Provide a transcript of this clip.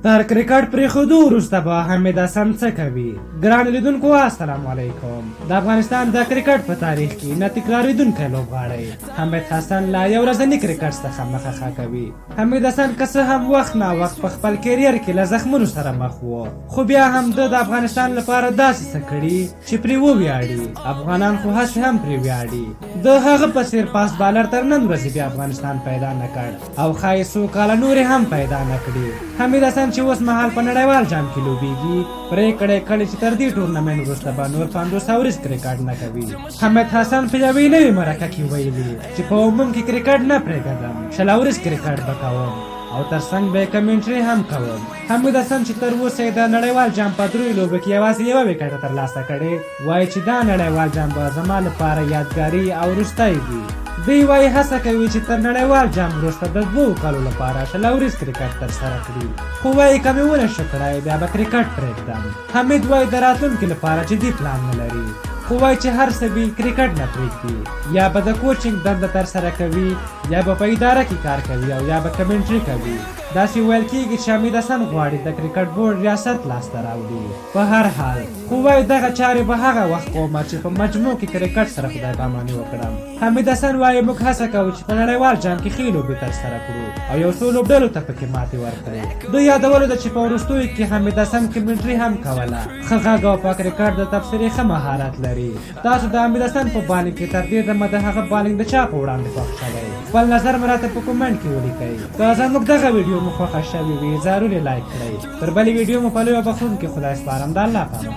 تر کرکټ پرېښودو وروسته به حمید حسن څه کوي؟ ګرانو لیدونکو السلام علیکم. د افغانستان د کرکټ په تاریخ کې نه تکرارېدونکی لوبغاړی حمید حسن لا یو ورځني کرکټ څخه مخه کوي. حمید حسن که څه هم وخت ناوخت په خپل کیریر کې له زخمونو سره مخ و، خو بیا هم د انافغانستان لپاره داسې څه کړي چې پرې وویاړي. افغانان خو هسې هم پرې ویاړي. د هغه په څېر پاس بالر تر نن ورځې بیا افغانستان پیدا نه کړ او ښایي څو کاله نورې هم پیدا نه کړي. حمید حسن چې اوس مهال په نړیوال جام کې لوبیږي، پرېکړه یې کړې چې تر دې ټورنمنټ وروسته به نور 500 ورځ کرکټ نه کوي. حمید حسن په یوې نوې مرکه کې ویلي چې په عموم کې کرکټ نه پرېږدم، 100 ورځ کرکټ به کوم او ترڅنګ به یې کمنټري هم کوم. حمید حسن چې تر اوسه یې د نړیوال جام په 3 لوبو کې یوازې یوه وکټه ترلاسه کړې، وایي چې دا نړیوال جام به زما لپاره یادګاري او وروستی وي. دوی وایي هڅه کوي چې تر نړیوال جام وروسته د 2 کالو لپاره 100 ورځ کرکټ ترسره کړي، خو وایي که مې ونه شو کړی بیا به کرکټ پرېږدم. حمید وایي د راتلونکي لپاره جدي پلان نه لري، خو وایي چې هر څه به کرکټ نه پرېږدي. یا به د کوچینګ دنده ترسره کوي، یا به په اداره کې کار کوي او یا به کمنټري کوي. داسې ویل کېږي چې حمید حسن غواړي د کرکټ بورډ ریاست لاسته راوړي. په هر حال خو وایي دغه چارې به هغه وخت کومه چې په مجموع کې کرکټ سره خدای پاماني وکړم. حمید حسن وایي موږ هڅه کوو چې په نړیوال جام کې ښې لوبې ترسره کړو او یو څو لوبډلو ته پکې ماتې ورکړو. دوی یادولو ده چې په وروستیو کې حمید حسن کمنټري هم کوله. ښه غږ او په کرکټ د تبصرې ښه مهارت لري. تاسو د حمید حسن په بالنګ کې تر دې دمه د هغه بالنګ د چا په وړاندې خوښ شوی؟ خپل نظر مې راته په کومنټ کې ولیکئ. که زموږ دغه ویډیو مو خوښه شوې وي ضرور یې لایک کړئ. تر بلې ویډیو مو په لویه بخښونکي خدای سپارم. د الله په امان.